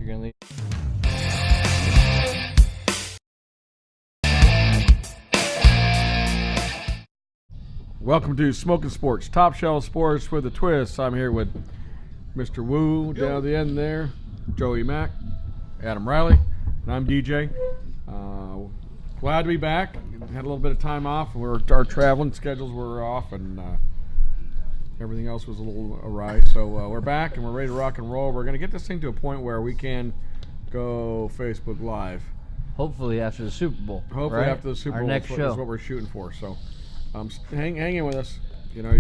You're going to leave? Welcome to Smoking Sports, Top Shelf Sports with a twist. I'm here with Mr. Wu down at the end there, Joey Mack, Adam Riley, and I'm DJ. Glad to be back. Had a little bit of time off. Our traveling schedules were off, and everything else was a little awry. So we're back, and we're ready to rock and roll. We're going to get this thing to a point where we can go Facebook Live. Hopefully after the Super Bowl. Hopefully right? after the Super Our Bowl. next show. Is what we're shooting for. So hang in with us. You know,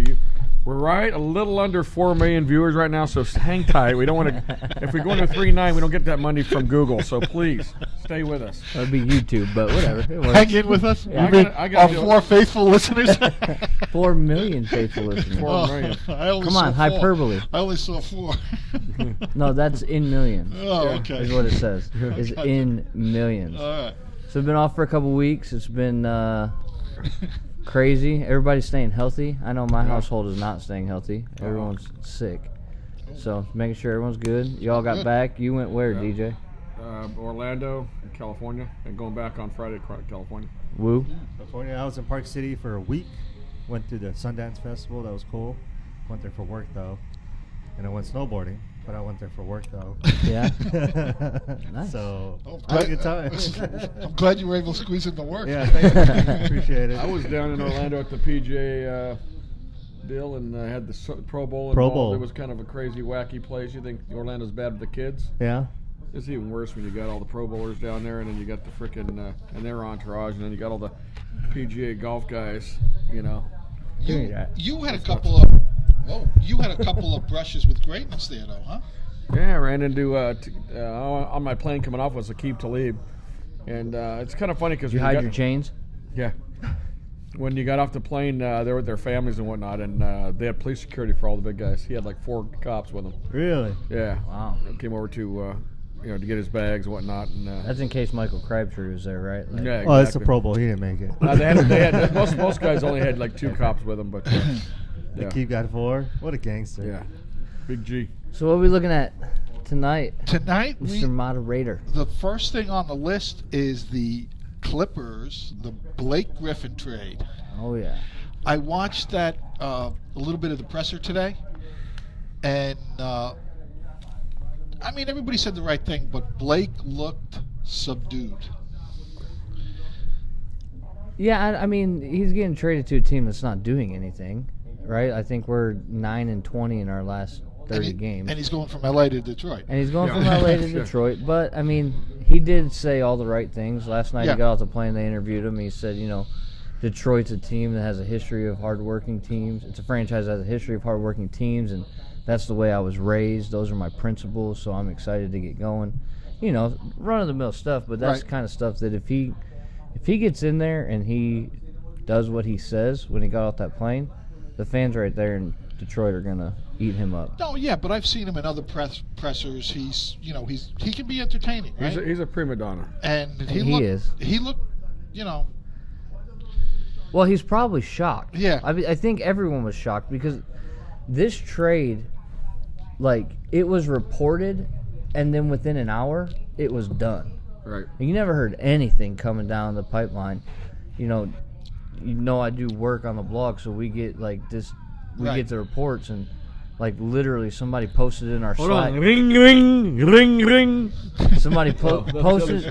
we're right a little under 4 million viewers right now, so hang tight. We don't want to. If we go into 3.9, we don't get that money from Google. So please stay with us. That would be YouTube, but whatever. Hang in with us. Yeah. I gotta do 4 faithful listeners. 4 million faithful listeners. 4 million. Come on, hyperbole. I only saw 4. No, that's in millions. Oh, okay. Is what it says. Is in millions. All right. So we've been off for a couple weeks. It's been crazy. Everybody's staying healthy. I know my household is not staying healthy. Everyone's sick. So making sure everyone's good. You all got back. You went where, DJ? Orlando, California, and going back on Friday to California. Woo. California. I was in Park City for a week. Went to the Sundance Festival. That was cool. Went there for work though, and I went snowboarding. But I went there for work though. Yeah. Nice. So I glad- had a good time. I'm glad you were able to squeeze in the work. Yeah, thank you. Appreciate it. I was down in Orlando at the PGA deal and had the Pro Bowl involved. Pro Bowl. It was kind of a crazy, wacky place. You think Orlando's bad with the kids? Yeah. It's even worse when you got all the Pro Bowlers down there, and then you got the frickin' and their entourage, and then you got all the PGA golf guys. You know. You had a couple of brushes with greatness there, though, huh? Yeah, I ran into on my plane coming off was Aqib Talib, and it's kind of funny because Did you hide your chains? Yeah. When you got off the plane, they were with their families and whatnot, and they had police security for all the big guys. He had like 4 cops with him. Really? Yeah. Wow. Came over to to get his bags and whatnot. And That's in case Michael Crabtree was there, right? Like, yeah, exactly. Oh, that's a Pro Bowl. He didn't make it. They had most guys only had like 2 cops with them, but yeah. Keith got 4. What a gangster. Yeah. Big G. So what are we looking at tonight, Tonight, Mr. Moderator? the first thing on the list is the Clippers, the Blake Griffin trade. Oh, yeah. I watched that a little bit of the presser today, and I mean, everybody said the right thing, but Blake looked subdued. Yeah, I mean, he's getting traded to a team that's not doing anything, right? I think we're 9-20 in our last 30 games. And he's going from LA to Detroit. And he's going from LA to Detroit. But, I mean, he did say all the right things. Last night he got off the plane, they interviewed him. He said, Detroit's a team that has a history of hardworking teams. It's a franchise that has a history of hardworking teams, and that's the way I was raised. Those are my principles, so I'm excited to get going. Run-of-the-mill stuff, but that's the kind of stuff that if he gets in there and he does what he says when he got off that plane, the fans right there in Detroit are going to eat him up. No, yeah, but I've seen him in other pressers. He can be entertaining, right? He's a prima donna. And He looked, Well, he's probably shocked. Yeah. I think everyone was shocked because this trade, it was reported, and then within an hour, it was done. Right. You never heard anything coming down the pipeline. I do work on the blog, so we get this. We get the reports, and literally somebody posted in our Slack. On. Ring, ring, ring, ring. Somebody posted.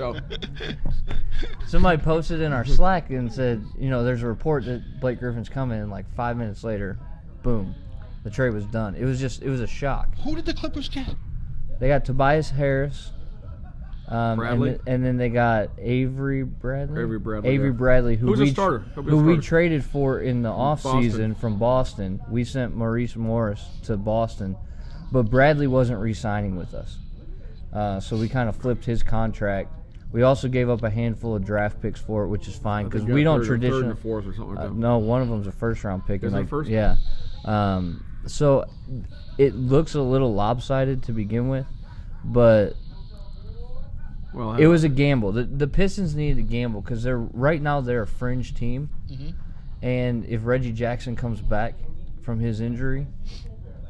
Somebody posted in our Slack and said, there's a report that Blake Griffin's coming, and 5 minutes later, boom, the trade was done. It was a shock. Who did the Clippers get? They got Tobias Harris. Bradley? And then they got Avery Bradley. Avery Bradley, who Who's a starter? we traded for in the offseason from Boston. We sent Maurice Morris to Boston, but Bradley wasn't re-signing with us. So we kind of flipped his contract. We also gave up a handful of draft picks for it, which is fine because we don't traditionally. Third and fourth or something like that. No, one of them's a first-round pick. Is it first? Yeah. So it looks a little lopsided to begin with, but it was a gamble. The Pistons needed to gamble because right now they're a fringe team, and if Reggie Jackson comes back from his injury,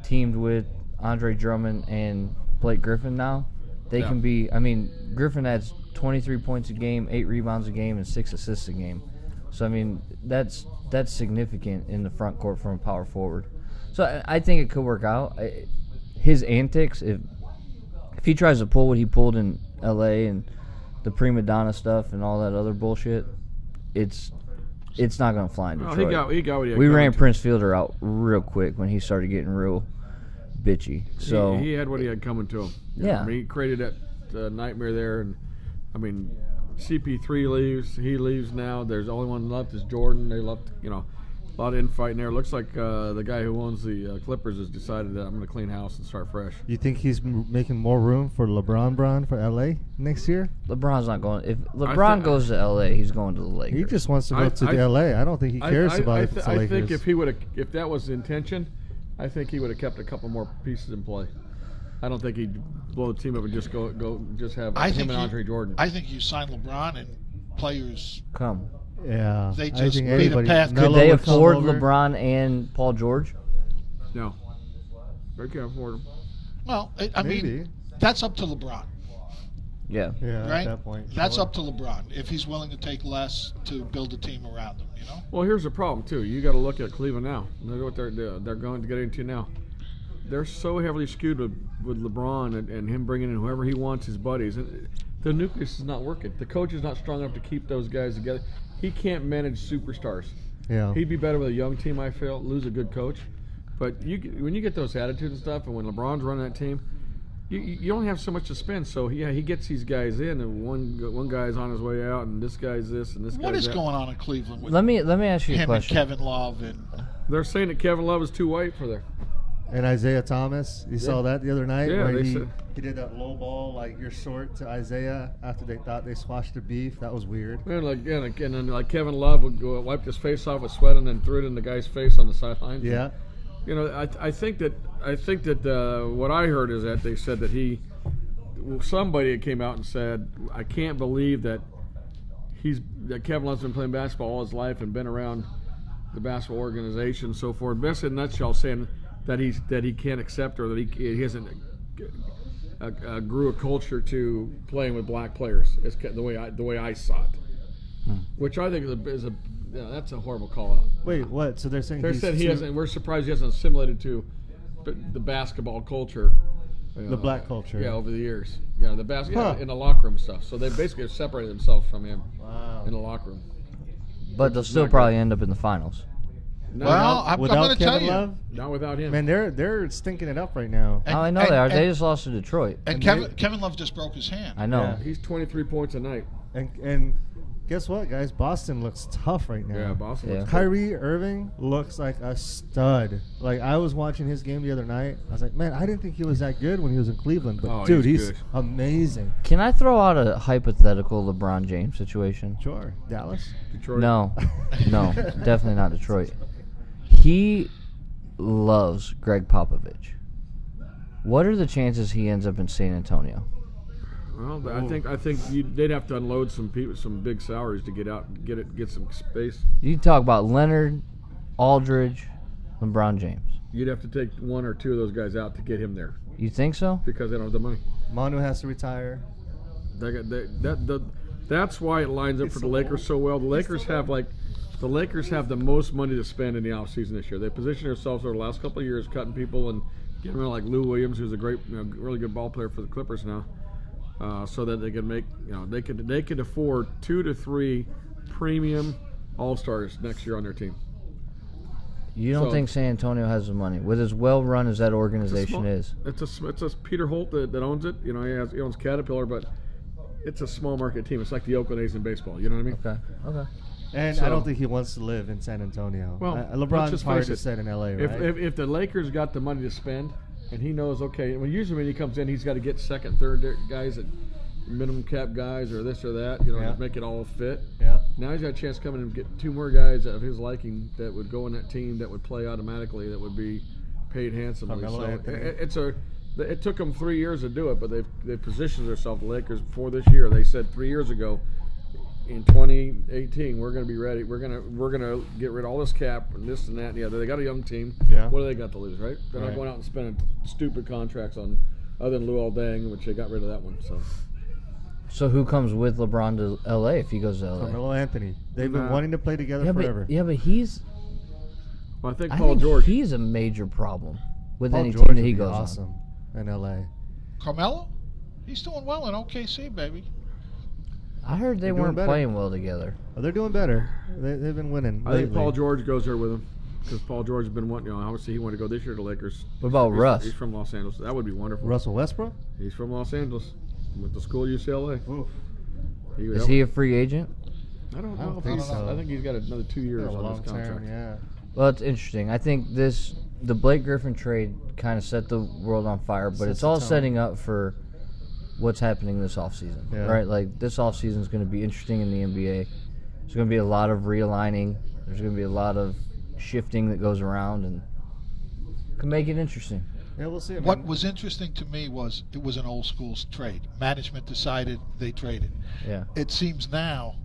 teamed with Andre Drummond and Blake Griffin now, they can be. I mean, Griffin has 23 points a game, 8 rebounds a game, and 6 assists a game. So I mean, that's significant in the front court from a power forward. So I think it could work out. His antics, if he tries to pull what he pulled in L.A. and the prima donna stuff and all that other bullshit, it's not going to fly in Detroit. He got what he had we ran to. Prince Fielder out real quick when he started getting real bitchy. So he had what he had coming to him. Yeah. I mean, he created that nightmare there, and I mean, CP3 leaves. He leaves now. There's the only one left is Jordan. They left, a lot of infighting there. Looks like the guy who owns the Clippers has decided that I'm going to clean house and start fresh. You think he's making more room for LeBron for LA next year? LeBron's not going. If LeBron goes to LA, he's going to the Lakers. He just wants to go to the LA. I don't think he cares about if it's the Lakers. I think if that was the intention, I think he would have kept a couple more pieces in play. I don't think he'd blow the team up and just go just have him and Andre Jordan. I think you sign LeBron and players come. Yeah, they just made a path. Could they afford LeBron and Paul George? No, they can't afford him. Well, I mean, that's up to LeBron. Yeah. Right? At that point. That's up to LeBron if he's willing to take less to build a team around him. Well, here's the problem too. You got to look at Cleveland now. Look what they're going to get into now. They're so heavily skewed with LeBron and him bringing in whoever he wants, his buddies. The nucleus is not working. The coach is not strong enough to keep those guys together. He can't manage superstars. Yeah. He'd be better with a young team, I feel, lose a good coach. But when you get those attitudes and stuff, and when LeBron's running that team, you only have so much to spend. So, he gets these guys in, and one guy's on his way out, and this guy's this, and this guy's that. What is going on in Cleveland with let me ask you a question. And Kevin Love? They're saying that Kevin Love is too white for there. And Isaiah Thomas, you saw that the other night where he did that low ball, like you're short to Isaiah after they thought they squashed the beef. That was weird. And then Kevin Love would go wipe his face off with sweat and then threw it in the guy's face on the sideline. Yeah. I think that what I heard is that they said that somebody came out and said, I can't believe that Kevin Love's been playing basketball all his life and been around the basketball organization and so forth. Basically, in a nutshell, saying that he can't accept or that he hasn't grew a culture to playing with black players. It's the way I saw it, which I think is that's a horrible call out. Wait, what? So they're saying he hasn't. We're surprised he hasn't assimilated to the basketball culture, the black culture. Yeah, over the years. Yeah, the basketball in the locker room stuff. So they basically have separated themselves from him in the locker room. But they'll still probably end up in the finals. I'm going to tell you. Love? Not without him. Man, they're stinking it up right now. I know they are. They just lost to Detroit. And Kevin Love just broke his hand. I know. Yeah, he's 23 points a night. And guess what, guys? Boston looks tough right now. Yeah, Boston looks Kyrie Irving looks like a stud. Like, I was watching his game the other night. I was like, man, I didn't think he was that good when he was in Cleveland. But, dude, he's amazing. Can I throw out a hypothetical LeBron James situation? Sure. Dallas? Detroit? No, definitely not Detroit. He loves Greg Popovich. What are the chances he ends up in San Antonio? Well, I think they'd have to unload some big salaries to get out, get some space. You talk about Leonard, Aldridge, LeBron James. You'd have to take one or two of those guys out to get him there. You think so? Because they don't have the money. Manu has to retire. That's why it lines up for the Lakers so well. The Lakers have the most money to spend in the offseason this year. They position themselves over the last couple of years, cutting people and getting rid of like Lou Williams, who's a great, really good ball player for the Clippers now, so that they can make, they could afford 2 to 3 premium All-Stars next year on their team. You don't think San Antonio has the money with as well run as that organization is? It's a Peter Holt that owns it. He owns Caterpillar, but it's a small market team. It's like the Oakland A's in baseball. You know what I mean? Okay. And I don't think he wants to live in San Antonio. Well, LeBron's hard to set in LA, right? If the Lakers got the money to spend, and he knows, usually when he comes in, he's got to get second, third guys, that minimum cap guys, or this or that, to make it all fit. Yeah. Now he's got a chance to come in and get 2 more guys of his liking that would go in that team, that would play automatically, that would be paid handsomely. It took them 3 years to do it, but they've positioned themselves, the Lakers, before this year. They said 3 years ago, in 2018, we're going to be ready. We're going to get rid of all this cap and this and that and the other. They got a young team. Yeah. What do they got to lose, right? They're not going out and spending stupid contracts on other than Luol Deng, which they got rid of that one. So who comes with LeBron to L.A. if he goes to L.A.? Carmelo Anthony. They've been wanting to play together forever. But he's. Well, I think I Paul think George. he's a major problem with Paul any George team that would he be goes awesome in L.A. Carmelo? He's doing well in OKC, baby. on. I heard they They're doing weren't better. playing well together. Oh, they're doing better. They've been winning. I think lately. Paul George goes there with him because Paul George has been wanting. Obviously, he wanted to go this year to Lakers. What about Russ? He's from Los Angeles. That would be wonderful. Russell Westbrook? He's from Los Angeles. Went to school at UCLA. Oof. Is he a free agent? I don't know. I don't if think he's- so. I think he's got another 2 years A on long his contract. term, yeah. Well, it's interesting. I think the Blake Griffin trade kind of set the world on fire, but Sets it's the all tone. setting up for what's happening this offseason, Yeah. right? Like, this offseason is going to be interesting in the NBA. There's going to be a lot of realigning. There's going to be a lot of shifting that goes around and can make it interesting. Yeah, we'll see. I What mean, was interesting to me was it was an old school trade. Management decided, they traded. Yeah. It seems now,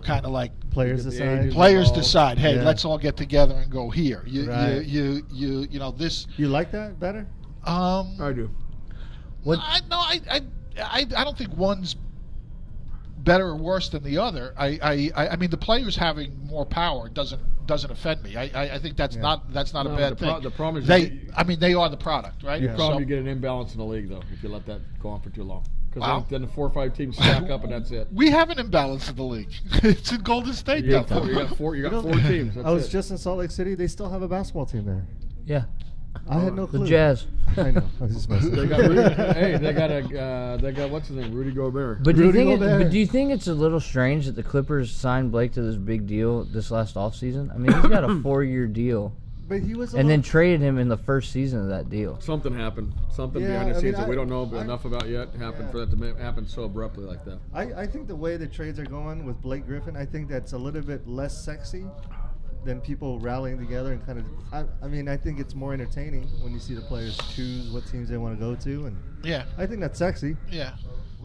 kind of like players You get the decide. agents. players involved. decide, hey, Yeah. let's all get together and go here. Right. This. You like that better? I do. What- I don't think one's better or worse than the other. I mean, the players having more power doesn't offend me. I think that's Yeah. not a No, bad the thing. the problem is they are the product, right? The problem So- you get an imbalance in the league though if you let that go on for too long. Because Wow. then the 4 or 5 teams stack up and that's it. We have an imbalance in the league. It's in Golden State. You got now. four. You got four. You got You 4 know, teams. That's I was it. just in Salt Lake City. They still have a basketball team there. Yeah. I had no The clue. Jazz. I know. I was just messing. They got Rudy, hey, they got what's his name, Rudy Gobert. But do you Rudy think Gobert. but do you think it's a little strange that the Clippers signed Blake to this big deal this last offseason? I mean, he's got a 4-year deal But he was. and then traded him in the first season of that deal. Something happened. Something Yeah, behind the I mean, scenes that we I- don't know I- enough about yet happened for that to happen so abruptly like that. I think the way the trades are going with Blake Griffin, I think that's a little bit less sexy than people rallying together and kind of. I mean, I think it's more entertaining when you see the players choose what teams they want to go to, and Yeah, I think that's sexy. yeah.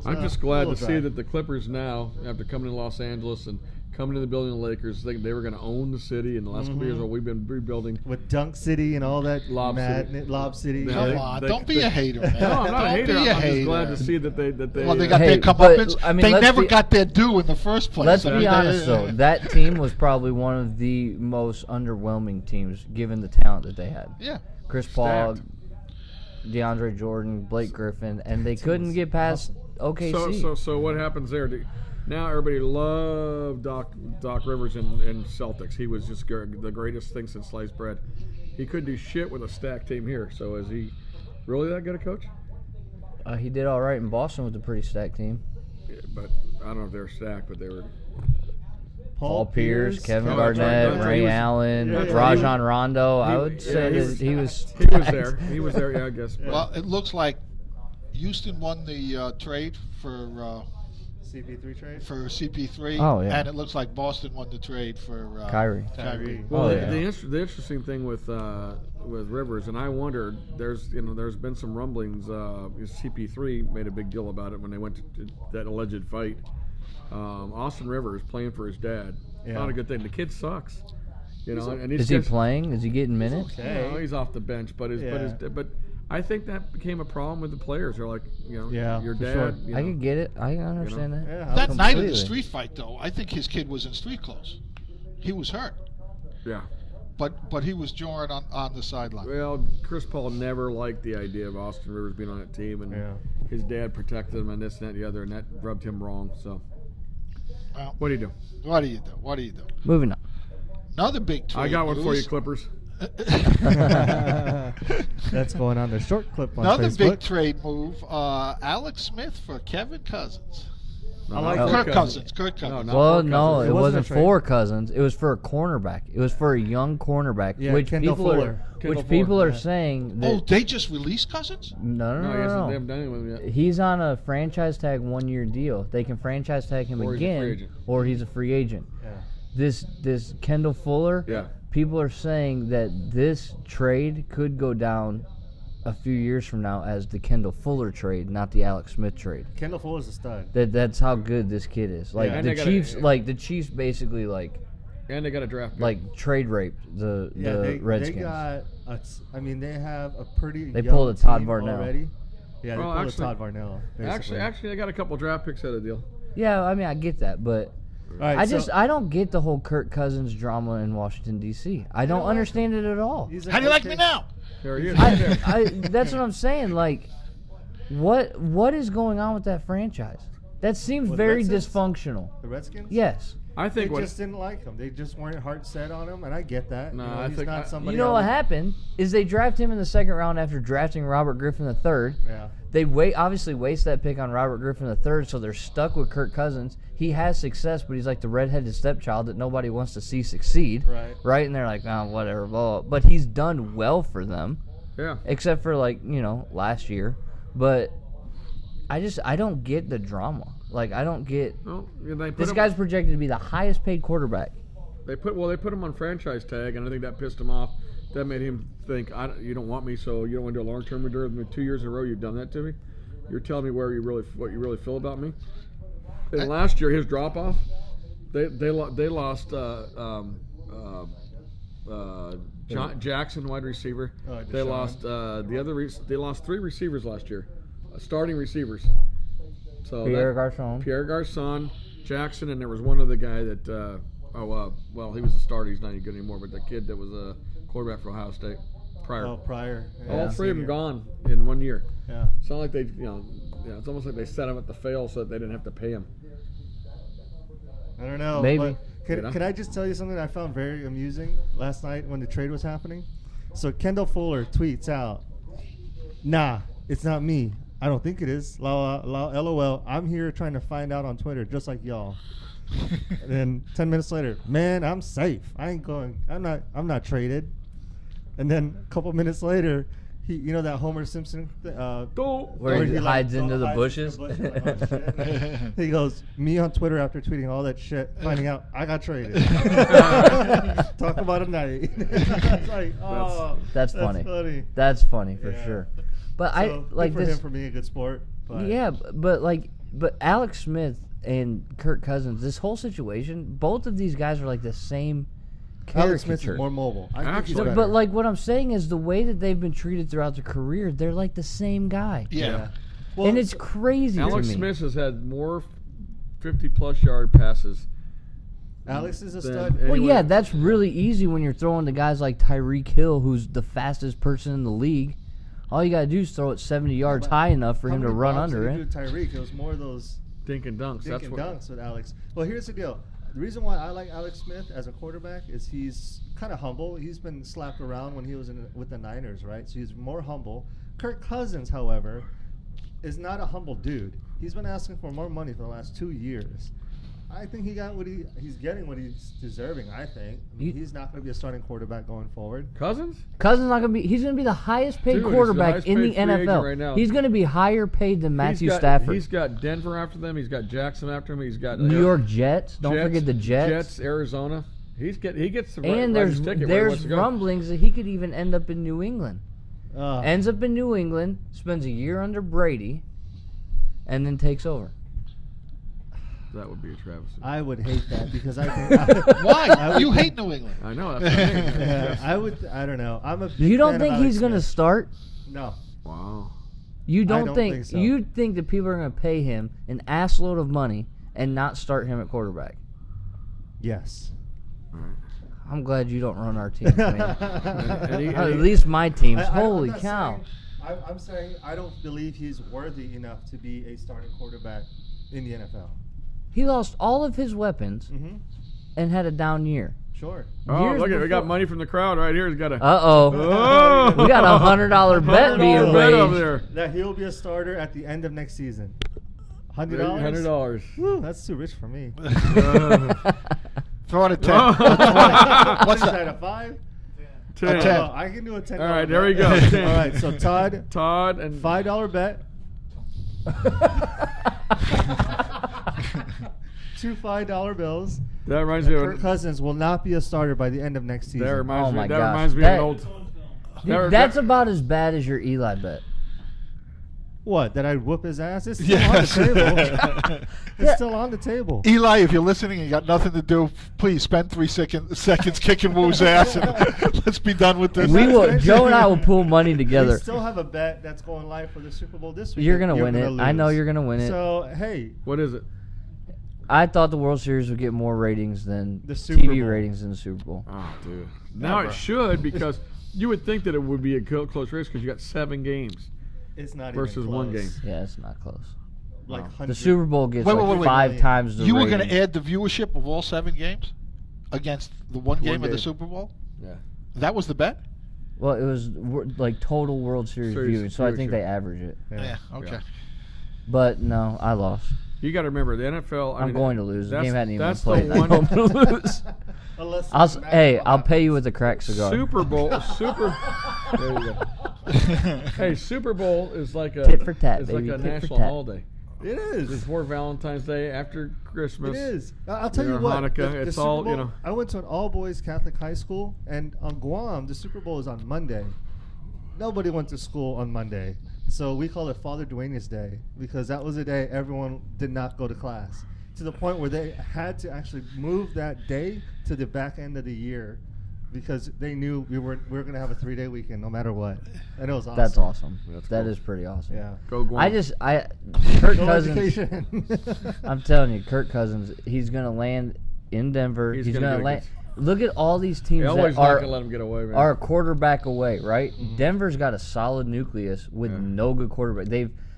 I'm So, just glad a to little see dry. that the Clippers now, after coming to Los Angeles and coming to the building of the Lakers, think they were going to own the city. In the last couple of years, Mhm. while we've been rebuilding. With Dunk City and all that Lob City. Lob City. Yeah, Come they- on, they- don't be a hater, man. No, I'm not a Don't hater. be I'm a just hater. glad to see that they Well, they got Hey, their comeuppance. but, I mean, they let's never be- got their due in the first place. Let's I be mean, honest, though. That team was probably one of the most underwhelming teams, given the talent that they had. Yeah. Chris Paul, Stacked. DeAndre Jordan, Blake Griffin, and they couldn't get past OKC. So what happens there? Now everybody loved Doc Rivers and Celtics. He was just the greatest thing since sliced bread. He couldn't do shit with a stacked team here. So is he really that good a coach? He did all right in Boston with a pretty stacked team. Yeah, but I don't know if they were stacked, but they were. Paul Pierce, Kevin Oh, that's right, Garnett, that's right. Ray He was- Allen, yeah, yeah, Rajon Rondo. I he- would yeah, say he that was- he was. He was there. He was there. Yeah, I guess. But Well, it looks like Houston won the trade for CP3 trade. CP3. Oh, yeah. And it looks like Boston won the trade for Kyrie. Kyrie. Well, Oh, the, yeah. the interesting thing with Rivers, and I wondered, there's been some rumblings. CP3 made a big deal about it when they went to that alleged fight. Austin Rivers playing for his dad. Yeah. Not a good thing. The kid sucks. And Is he playing? Is he getting minutes? No, he's off the bench, but but I think that became a problem with the players. They're like, Yeah, your for dad. sure. you I know. can get it. I understand that. Yeah, That night of the Completely. street fight, though, I think his kid was in street clothes. He was hurt, Yeah. but he was jawing on the sideline. Well, Chris Paul never liked the idea of Austin Rivers being on that team, and Yeah. his dad protected him and this and that and the other, and that rubbed him wrong. So, Well, what do you do? what do you do? What do you do? Moving on. Another big trade. I got one for you, news. Clippers. That's going on the short clip on Another Facebook. big trade move. Alex Smith for Kevin Cousins. No, I like not Kirk Kirk Cousins. Kirk No, Cousins. not Well, for no, Cousins. it It wasn't wasn't a trade. for Cousins. It was for a cornerback. It was for a young cornerback, Yeah, which Kendall people Fuller. are, Kendall which people Fuller, are yeah. saying that Oh, they just released Cousins? no, No, no, he no, hasn't. They no. haven't done anything with him yet. He's on a franchise tag 1-year deal. They can franchise tag him Or he's a free again, agent. or he's a free agent. Yeah. This Kendall Fuller. Yeah. People are saying that this trade could go down a few years from now as the Kendall Fuller trade, not the Alex Smith trade. Kendall Fuller's a stud. That's how good this kid is. Like Yeah, and the they gotta- the Chiefs basically And they got a draft pick. like trade raped the Yeah, they Redskins. got. They have a pretty. They young pulled a Todd team Varnell. already. Yeah, Well, they pulled actually- Todd Varnell. Actually, I got a couple draft picks out of the deal. Yeah, I mean, I get that, but All right, I don't get the whole Kirk Cousins drama in Washington D.C. I don't understand it at all. How do you like me now? There he is. That's what I'm saying. Like, what is going on with that franchise? That seems With very Redskins? dysfunctional. The Redskins? Yes. I They think just didn't like him. They just weren't hard set on him, and I get that. No, You know, I he's think not somebody. You know I what would- happened is they draft him in the second round after drafting Robert Griffin III. Yeah. They obviously waste that pick on Robert Griffin III, so they're stuck with Kirk Cousins. He has success, but he's like the redheaded stepchild that nobody wants to see succeed. Right. And they're like, oh, whatever. Blah. But he's done well for them, Yeah. except for last year. But I don't get the drama. Like, I don't get. Well, they put This him, guy's projected to be the highest paid quarterback. They put him on franchise tag, and I think that pissed him off. That made him think, you don't want me, so you don't want to do a long-term deal with me. 2 years in a row, you've done that to me. You're telling me what you really feel about me. And last year, his drop-off, they lost Jackson, wide receiver. They Deshaun. lost they lost 3 receivers last year, starting receivers. So Pierre Garçon, Jackson, and there was one other guy that. He was a starter. He's not any good anymore. But the kid that was a quarterback for Ohio State, Pryor. Oh, Pryor. All 3 of them gone in 1 year. Yeah. It's not like it's almost like they set him up to fail so that they didn't have to pay him. I don't know. Maybe. But can I just tell you something I found very amusing last night when the trade was happening? So Kendall Fuller tweets out, "Nah, it's not me. I don't think it is. LOL. I'm here trying to find out on Twitter, just like y'all." And then 10 minutes later, man, I'm safe. I ain't going. I'm not traded. And then a couple minutes later, that Homer Simpson, Where he hides into the bushes. He goes, me on Twitter after tweeting all that shit, finding out I got traded. Talk about a night. It's like, That's funny. That's funny for Yeah. sure. But So, like good for this. him for being a good sport. But Yeah, but Alex Smith and Kirk Cousins, this whole situation, both of these guys are like the same caricature. Alex Smith is more mobile. I think he's Actually. better. But like what I'm saying is the way that they've been treated throughout their career, they're like the same guy. Yeah. Well, And it's crazy Alex to me. Smith has had more 50-plus yard passes. Alex is a Then stud. Well, anyone- yeah, that's really easy when you're throwing to guys like Tyreek Hill, who's the fastest person in the league. All you got to do is throw it 70 yards high enough for How him to many run bombs under did he it. do to Tyreek? It was more of those dink and dunks. dink and dunks with Alex. Well, here's the deal. The reason why I like Alex Smith as a quarterback is he's kind of humble. He's been slapped around when he was with the Niners, right? So he's more humble. Kirk Cousins, however, is not a humble dude. He's been asking for more money for the last 2 years. I think he got he's getting what he's deserving, I think. I mean, he's not going to be a starting quarterback going forward. Cousins? Cousins not gonna be. He's gonna be the highest paid Dude, he's the quarterback highest in the paid free agent NFL. right now. He's gonna be higher paid than Matthew He's got- Stafford. He's got Denver after them. He's got Jackson after him. He's got New York Jets. Don't forget the Jets. Jets, Arizona. He gets the And right ticket where he wants there's to go. rumblings that he could even end up in New England. Uh, Ends up in New England, spends a year under Brady, and then takes over. That would be a travesty. I would hate that because I think Why? You hate New England. I know. That's what I mean. yeah, I would. I don't know. I'm a. Big You don't fan think of he's Alex gonna Smith. start? No. Wow. You don't, don't think, think so. you think that people are gonna pay him an assload of money and not start him at quarterback? Yes. I'm glad you don't run our teams, man. And he- At least my teams. I'm Holy not cow! saying- I'm saying I don't believe he's worthy enough to be a starting quarterback in the NFL. He lost all of his weapons Mm-hmm. and had a down year. Sure. Oh, Years look at it. We got before- money from the crowd right here. He's got a Oh, we got a $100 bet being $100 bet over waged. there. That he'll be a starter at the end of next season. $100. $100. Woo, that's too rich for me. Throw it a 10. What's that? A 5? 10. A 10. Oh, I can do a 10. All right, there we go. All 10. right, so Todd and $5 bet. 2 $5 bills. that reminds me Kirk of Cousins will not be a starter by the end of next season. that reminds Oh me. my That gosh. reminds me of an That- old. Dude, that- that's about as bad as your Eli bet. What? That I'd whoop his ass? It's still on the table. It's still on the table. Eli, if you're listening and you got nothing to do, please spend 3 seconds kicking Woo's ass and let's be done with this. Joe and I will pool money together. We still have a bet that's going live for the Super Bowl this week. You're going to win it. Lose. I know you're going to win it. So, hey. What is it? I thought the World Series would get more ratings than the Super TV Bowl. ratings in the Super Bowl. Oh, dude. Now it should, because you would think that it would be a close race because you got 7 games. It's not versus even close. 1 game. Yeah, it's not close. Like the Super Bowl gets wait. 5 times the You were rating. going to add the viewership of all 7 games against the one game of the Super Bowl? Yeah. That was the bet? Well, it was like total World Series viewing, so I think they average it. Yeah, okay. Yeah. But no, I lost. You got to remember the NFL. I'm going to lose. The game hadn't even been that's played. the I'm one. going to lose. I'll pay you with a crack cigar. Super Bowl. There you go. Hey, Super Bowl is like a tit for tat, it's baby. like a tit national for tat. holiday. It is. Before Valentine's Day, after Christmas. It is. I'll tell you what. Hanukkah. The It's Super all, Bowl, you know. I went to an all-boys Catholic high school, and on Guam, the Super Bowl is on Monday. Nobody went to school on Monday. So we call it Father Duenas Day because that was the day everyone did not go to class. To the point where they had to actually move that day to the back end of the year because they knew we were going to have a 3-day weekend no matter what. And it was awesome. That's awesome. That is pretty awesome. Yeah. Go Guam. Kirk Go Cousins. education. I'm telling you, Kirk Cousins, he's going to land in Denver. He's going to land. Look at all these teams that not gonna let him get away, man. are a quarterback away, right? Mm-hmm. Denver's got a solid nucleus with no good quarterback.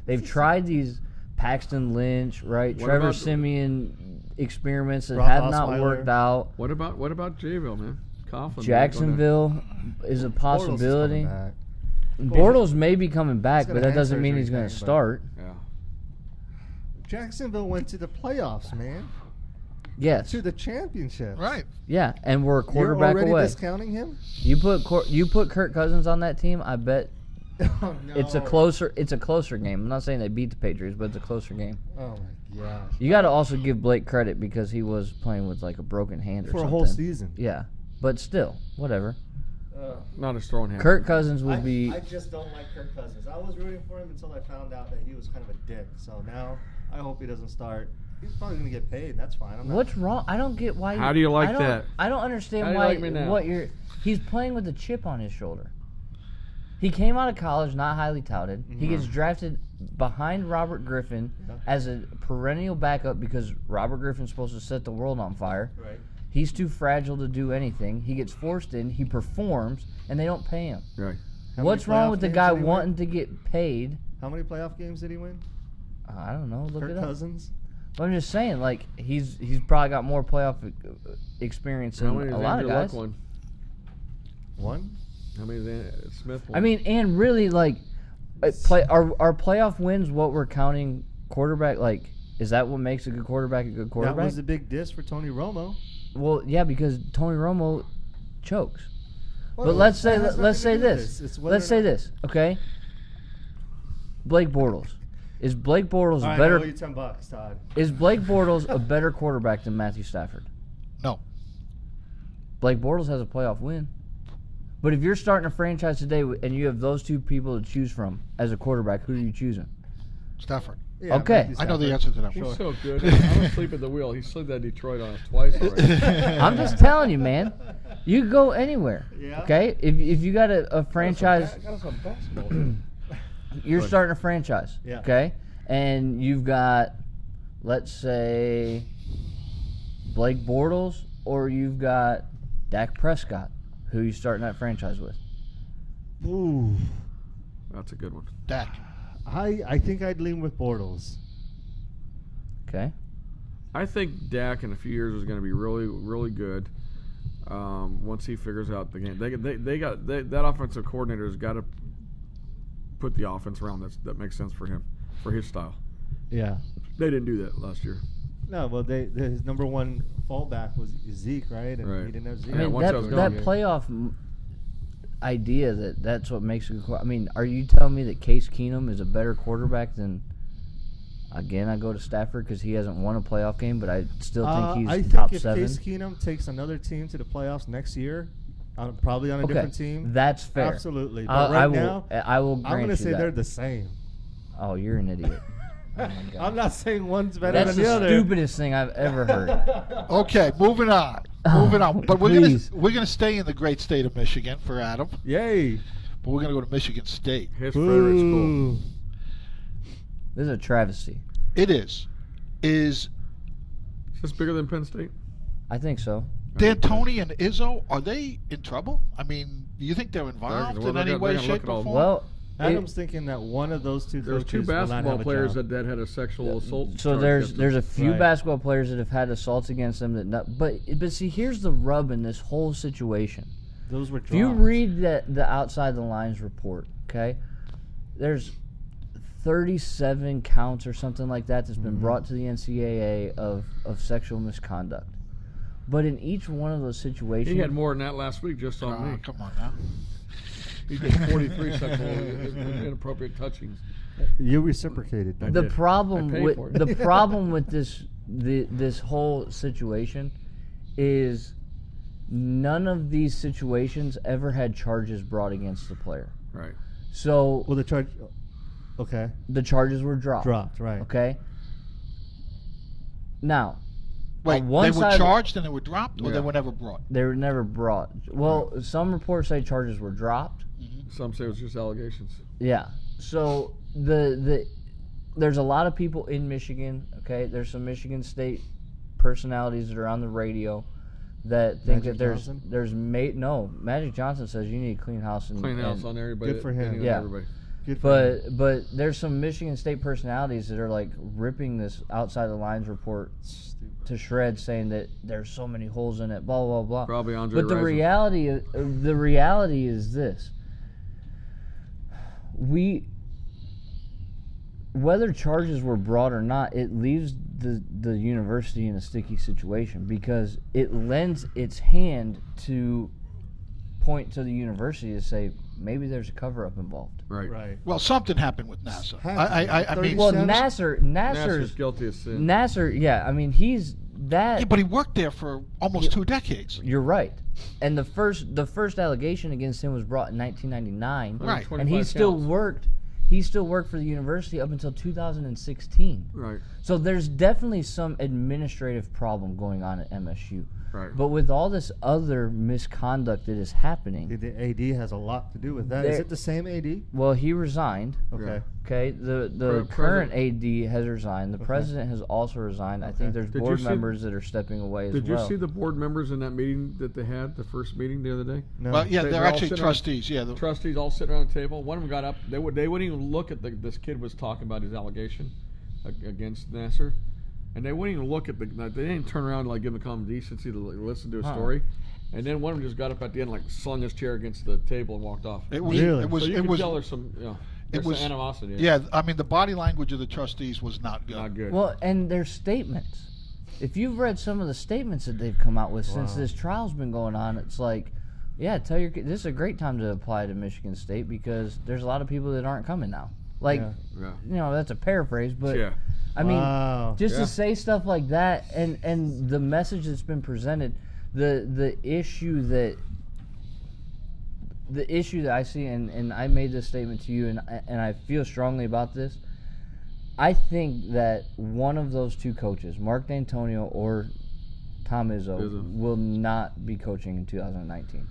They've tried these Paxton Lynch, right? Trevor Siemian experiments that have not worked out. What about Jayville, man? Coughlin, Jacksonville is a possibility. Bortles may be coming back, but that doesn't mean he's going to start. Yeah. Jacksonville went to the playoffs, man. Yes. To the championship. Right. Yeah, and we're a quarterback You're already away. discounting him? You put Kirk Cousins on that team, I bet Oh, no. it's a closer game. I'm not saying they beat the Patriots, but it's a closer game. Oh my gosh. You got to also give Blake credit because he was playing with like a broken hand or for something. a whole season. Yeah, but still, whatever. Not his throwing hand. Kirk Cousins would be. I just don't like Kirk Cousins. I was rooting for him until I found out that he was kind of a dick. So now I hope he doesn't start. He's probably gonna get paid. That's fine. What's wrong? I don't get why. How do you like that? I don't understand How do you why. like me now? He's playing with a chip on his shoulder. He came out of college not highly touted. Mm-hmm. He gets drafted behind Robert Griffin as a perennial backup because Robert Griffin's supposed to set the world on fire. Right. He's too fragile to do anything. He gets forced in. He performs, and they don't pay him. Right. What's wrong with the guy wanting to get paid? How many playoff games did he win? I don't know. Look Kirk it up. Cousins. But I'm just saying, like he's probably got more playoff experience than a lot of guys. One. How many is Smith won? I mean, and really, like, are playoff wins what we're counting quarterback? Like, is that what makes a good quarterback a good quarterback? That was the big diss for Tony Romo. Well, yeah, because Tony Romo chokes. Well, but let's say this. Let's say this, okay? Blake Bortles. Is Blake Bortles better? I owe you $10, Todd. Is Blake Bortles a better quarterback than Matthew Stafford? No. Blake Bortles has a playoff win. But if you're starting a franchise today and you have those two people to choose from as a quarterback, who are you choosing? Stafford. Yeah, okay. I know the answer to that. He's so good. I was asleep at the wheel. He slid that Detroit on us twice already. I'm just telling you, man. You go anywhere. Yeah. Okay? If you got a franchise, Got us on basketball. you're starting a franchise. Yeah. Okay? And you've got, let's say, Blake Bortles, or you've got Dak Prescott. Who are you starting that franchise with? Ooh. That's a good one. Dak. I think I'd lean with Bortles. Okay. I think Dak in a few years is going to be really, really good. Once he figures out the game, that offensive coordinator has got to put the offense around that makes sense for him, for his style. Yeah. They didn't do that last year. No, well, his number one fallback was Zeke, right? And Right. he didn't have Zeke. I mean, once I was that gone. playoff idea that's what makes a good. I mean, are you telling me that Case Keenum is a better quarterback than? Again, I go to Stafford because he hasn't won a playoff game, but I still think he's top 7. I think if Case Keenum takes another team to the playoffs next year, probably on a different team. That's fair. Absolutely. But right now, I will. I'm going to say that. they're the same. Oh, you're an idiot. Oh my God. I'm not saying one's better That's than the the other. stupidest thing I've ever heard. Okay, moving on. But we're gonna stay in the great state of Michigan for Adam. Yay. But we're gonna go to Michigan State. His favorite school. This is a travesty. It is. Is this bigger than Penn State? I think so. D'Antoni and Izzo, are they in trouble? I mean, do you think they're involved in any way, shape, or form? Well, Adam's thinking that one of those two There's coaches two will not basketball have a players job. that had a sexual assault. so charge there's against them. a few Right. basketball players that have had assaults against them that but see, here's the rub in this whole situation. Those were If you dropped. read the outside the lines report, okay, there's 37 counts or something like that that's been brought to the NCAA of sexual misconduct. But in each one of those situations, He had more than that last week just on me. Come on now. He did 43 sexual inappropriate touchings. You reciprocated. I the did. problem I paid with for it. the problem with this whole situation is none of these situations ever had charges brought against the player. Right. So Well, the charge. Okay. the charges were dropped. Dropped, right. Okay. Now, Wait, on one they were side- charged and they were dropped, or Yeah. they were never brought? they were never brought. Well, some reports say charges were dropped. Some say it was just allegations. Yeah. So there's a lot of people in Michigan. Okay, there's some Michigan State personalities that are on the radio that think Magic that Johnson? Magic Johnson says you need a clean house and Clean house on everybody. Good for him. anyone, Yeah. Everybody. Good for him. But there's some Michigan State personalities that are like ripping this outside the lines report to shreds, saying that there's so many holes in it, blah blah blah. Probably Andre But the Rison. reality is this: whether charges were brought or not, it leaves the university in a sticky situation because it lends its hand to point to the university to say maybe there's a cover-up involved. Right. Right. Well, something happened with NASA. Had I mean, Well, Nasser's Nasser's guilty of sin. Nasser, yeah, I mean he's that. yeah, but he worked there for almost 2 decades. You're right. And the first allegation against him was brought in 1999, Right. and he 25 still counts. worked. He still worked for the university up until 2016. Right. So there's definitely some administrative problem going on at MSU. Right. But with all this other misconduct that is happening, The AD has a lot to do with that. Is There- it the same AD? well, he resigned. Okay. Okay, the Pre- current president. AD has resigned. The president has also resigned. I think there's Did you board see- members that are stepping away as Did well. you see the board members in that meeting that they had, the first meeting the other day? No. Well, yeah, They're they're all actually sitting trustees. Yeah, the, Trustees all sitting around the table. One of them got up. They wouldn't even look at this kid was talking about his allegation against Nasser, and they wouldn't even look at they didn't turn around and like give him common decency to listen to a Huh. story. And then one of them just got up at the end, like slung his chair against the table and walked off. it was. Really? It was. So you It can was. tell there's some, there's was- some animosity. Yeah, I mean, the body language of the trustees was not good. Not good. Well, and their statements. If you've read some of the statements that they've come out with since Wow. this trial's been going on, it's like, yeah, tell your kid this is a great time to apply to Michigan State because there's a lot of people that aren't coming now. Like, Yeah. that's a paraphrase, but Yeah. I mean, Wow. just Yeah. to say stuff like that and the message that's been presented, the issue that I see, and I made this statement to you, and I feel strongly about this. I think that one of those two coaches, Mark D'Antonio or Tom Izzo, will not be coaching in 2019.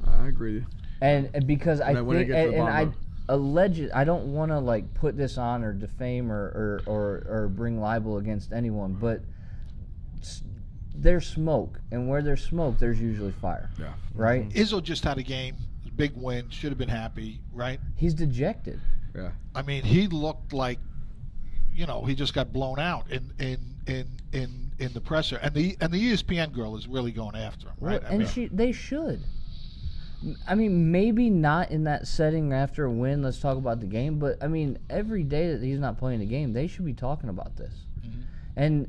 I agree with you. And because I When they think, get to the and I bottom I don't want to like put this on or defame or bring libel against anyone, but there's smoke, and where there's smoke, there's usually fire. Yeah. Right? Izzo just had a game, big win, should have been happy, right? He's dejected. Yeah. I mean, he looked like, he just got blown out in the presser, and the ESPN girl is really going after him, right? Well, and they should. I mean, maybe not in that setting after a win. Let's talk about the game, but I mean, every day that he's not playing the game, they should be talking about this. And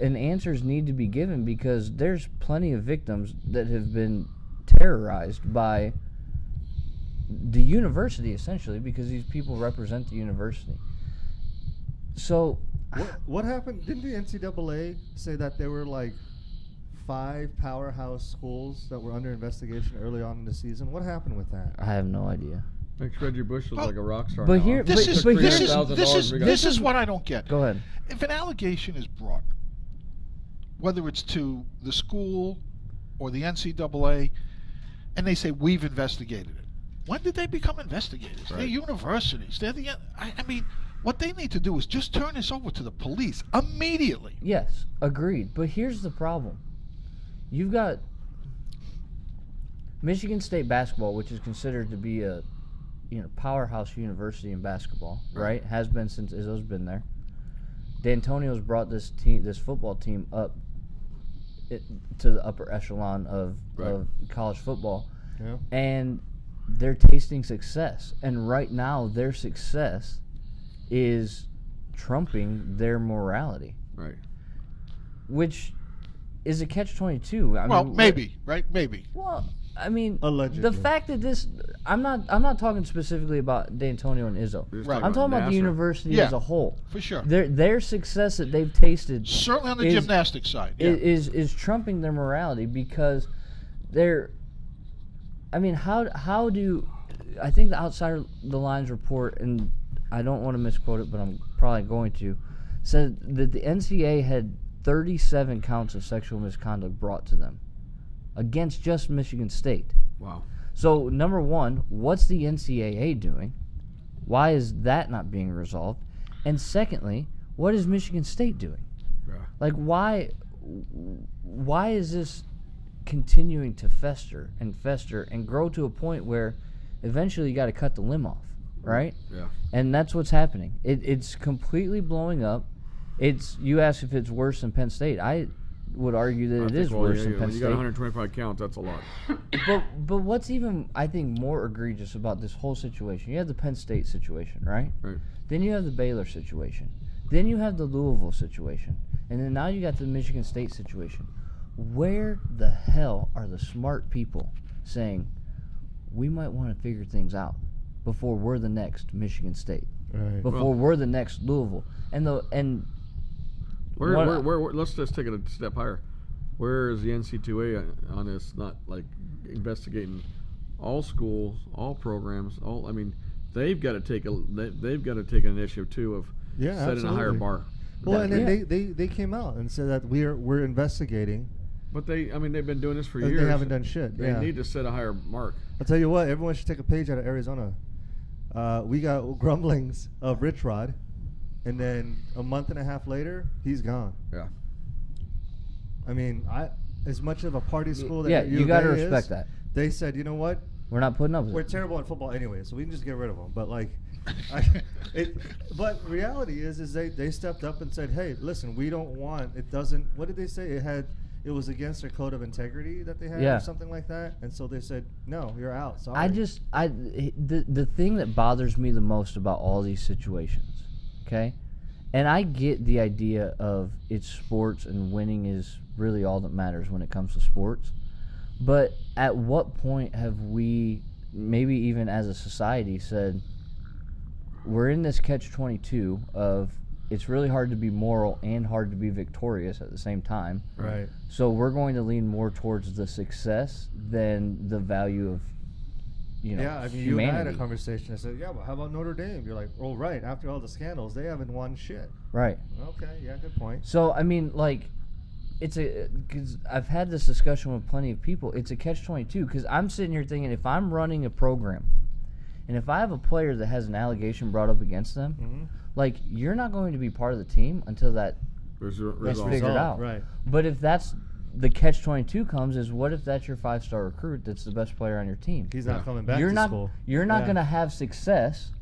answers need to be given because there's plenty of victims that have been terrorized by the university, essentially, because these people represent the university. So, What happened? Didn't the NCAA say that there were like 5 powerhouse schools that were under investigation early on in the season? What happened with that? I have no idea. Makes Reggie Bush look like a rock star. But now. here- This is but this here's- is what I don't get. Go ahead. If an allegation is brought, whether it's to the school or the NCAA, and they say we've investigated it, when did they become investigators? Right. They're universities. They're the. I mean, what they need to do is just turn this over to the police immediately. Yes, agreed. But here's the problem. You've got Michigan State basketball, which is considered to be a powerhouse university in basketball, right? Has been since Izzo's been there. D'Antonio's brought this football team up to the upper echelon of college football. Yeah. And they're tasting success. And right now their success is trumping their morality. Right. Which is a catch-22. Well, maybe, right? Maybe. Well, I mean, Allegedly. the fact that this, I'm not talking specifically about D'Antonio and Izzo. Right. I'm talking about the NASA. university Yeah. as a whole. For sure. Their success that they've tasted Certainly on the is- gymnastics side. Yeah. is trumping their morality because they're. I mean, how do I think the Outside the Lines report, and I don't want to misquote it, but I'm probably going to, said that the NCAA had 37 counts of sexual misconduct brought to them against just Michigan State. Wow. So, number one, what's the NCAA doing? Why is that not being resolved? And secondly, what is Michigan State doing? Yeah. Like, why is this continuing to fester and grow to a point where eventually you got to cut the limb off, right? Yeah. And that's what's happening. It's completely blowing up. You asked if it's worse than Penn State. I would argue that it is worse than Penn When you got State. 125 counts, that's a lot. But what's even, I think, more egregious about this whole situation, you have the Penn State situation, right? Right. Then you have the Baylor situation. Then you have the Louisville situation. And then now you got the Michigan State situation. Where the hell are the smart people saying, we might want to figure things out before we're the next Michigan State, Right. before we're the next Louisville? Let's just take it a step higher. Where is the NCAA on this? Not like investigating all schools, all programs. I mean, they've got to take an initiative too of setting a higher absolutely. bar. Well, and then they came out and said that we're investigating. But they've been doing this for They years. haven't done shit. They Yeah. need to set a higher mark. I'll tell you what, everyone should take a page out of Arizona. We got grumblings of Rich Rod, and then a month and a half later, he's gone. Yeah. I mean, as much of a party school that Yeah, U you of got to A respect is, that. They said, you know what? We're not putting up with We're it. terrible at football anyway, so we can just get rid of them. But like, but reality is they stepped up and said, hey, listen, we don't want it. Doesn't what did they say? It was against their code of integrity that they had, Yeah. or something like that. And so they said, no, you're out. Sorry. The thing that bothers me the most about all these situations, okay? And I get the idea of it's sports and winning is really all that matters when it comes to sports. But at what point have we, maybe even as a society, said we're in this catch-22 of it's really hard to be moral and hard to be victorious at the same time. Right. So we're going to lean more towards the success than the value of, Yeah, I mean, humanity. you and I had a conversation. I said, yeah, well, how about Notre Dame? You're like, oh, right. After all the scandals, they haven't won shit. Right. Okay, yeah, good point. So, I mean, like, because I've had this discussion with plenty of people. It's a catch-22 because I'm sitting here thinking if I'm running a program and if I have a player that has an allegation brought up against them, Mm-hmm. like, you're not going to be part of the team until that's Resolve. figured out. Right. But if that's the catch-22 comes is what if that's your 5-star recruit that's the best player on your team? He's not coming back You're to not school. you're not Yeah. going to have success.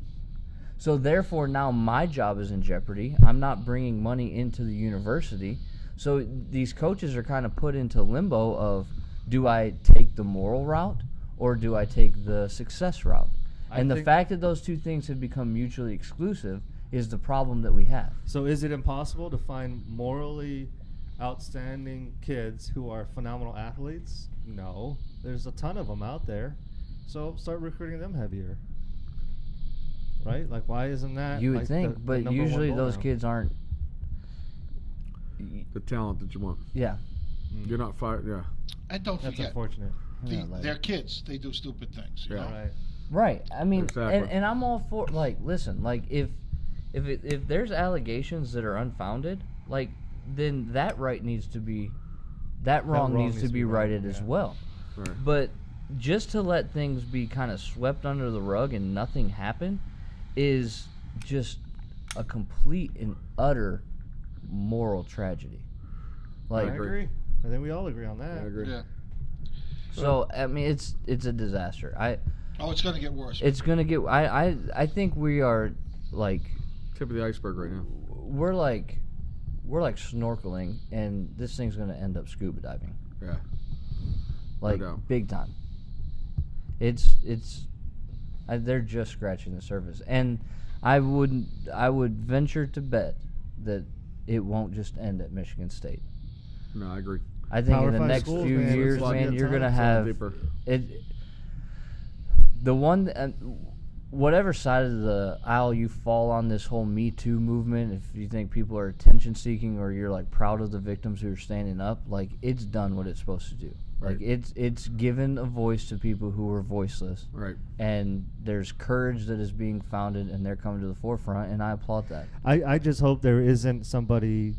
So therefore now my job is in jeopardy. I'm not bringing money into the university. So these coaches are kind of put into limbo of do I take the moral route or do I take the success route? And the fact that those two things have become mutually exclusive is the problem that we have. So is it impossible to find morally outstanding kids who are phenomenal athletes? No. There's a ton of them out there. So start recruiting them heavier. Right? Like, why isn't that? You would like think, the but number usually one goal those now? kids aren't. The talent that you want. Yeah. You're not fired. Yeah. And don't That's forget, unfortunate. Yeah, like- they're kids. They do stupid things. You Yeah. know? Right. Right. I mean, Exactly. and I'm all for, like, listen, like, if there's allegations that are unfounded, like, then that wrong needs to be righted as well. Right. But just to let things be kind of swept under the rug and nothing happen is just a complete and utter moral tragedy. Like, I agree. I think we all agree on that. I agree. Yeah. So I mean, it's a disaster. It's going to get worse. It's gonna get. I think we are like Tip of the iceberg right now. we're like snorkeling, and this thing's gonna end up scuba diving. Yeah. Like No doubt. big time. They're just scratching the surface, and I would venture to bet that it won't just end at Michigan State. No, I agree. I think Power in the five next schools, few man, years, it's a lot man, of you're time. gonna It's a lot have deeper. it. The one, whatever side of the aisle you fall on this whole Me Too movement, if you think people are attention seeking or you're like proud of the victims who are standing up, like it's done what it's supposed to do. Right. Like it's given a voice to people who were voiceless, Right. and there's courage that is being founded, and they're coming to the forefront, and I applaud that. I just hope there isn't somebody,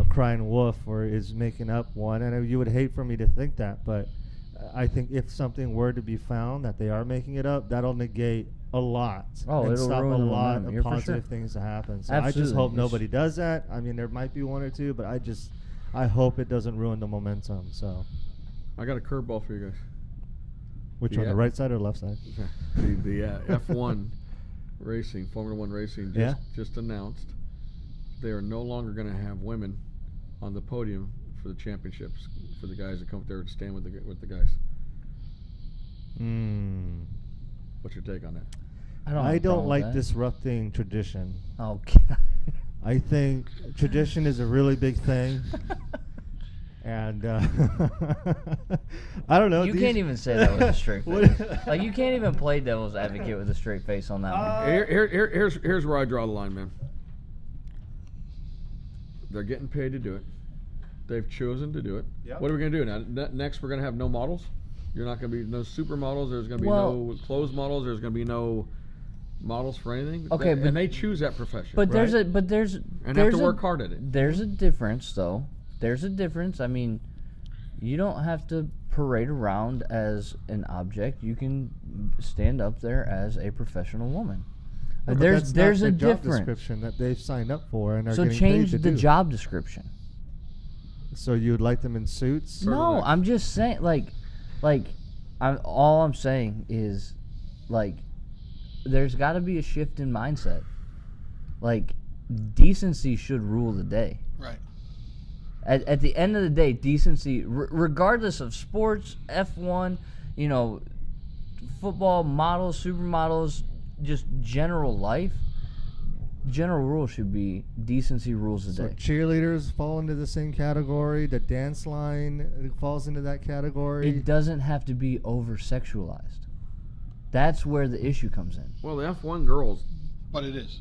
crying wolf or is making up one. And you would hate for me to think that, but I think if something were to be found that they are making it up, that'll negate a lot Oh, and it'll stop a ruin the lot momentum. of You're for positive sure. things to happen. So I Absolutely. just hope It's- nobody does that. I mean, there might be one or two, but I hope it doesn't ruin the momentum. So, I got a curveball for you guys. which on Yeah. the right side or left side? The F1 racing, Formula One racing, just announced they are no longer going to have women on the podium for the championships for the guys that come up there to stand with the guys. What's your take on that? I don't. I have a don't problem with like that. disrupting tradition. Oh, God. I think tradition is a really big thing. And I don't know. You these- can't even say that with a straight What- face. Like, you can't even play devil's advocate with a straight face on that one. Here's where I draw the line, man. They're getting paid to do it. They've chosen to do it. Yep. What are we going to do now? Next, we're going to have no models. You're not going to be no supermodels. There's going to be Well- no clothes models. There's going to be no models for anything. Okay, but- and they choose that profession. But there's Right. and have to work hard at it. There's a difference, though. There's a difference. I mean, you don't have to parade around as an object. You can stand up there as a professional woman. But there's that's not a the job difference. description that they've signed up for and are So getting change paid to the do. job description. So you'd like them in suits? No, I'm just saying, all I'm saying is, like, there's got to be a shift in mindset. Like, decency should rule the day. Right. At the end of the day, decency, regardless of sports, F1, football, models, supermodels, just general life, general rule should be decency rules the So day. cheerleaders fall into the same category. The dance line falls into that category. It doesn't have to be over-sexualized. That's where the issue comes in. Well, the F1 girls. But it is.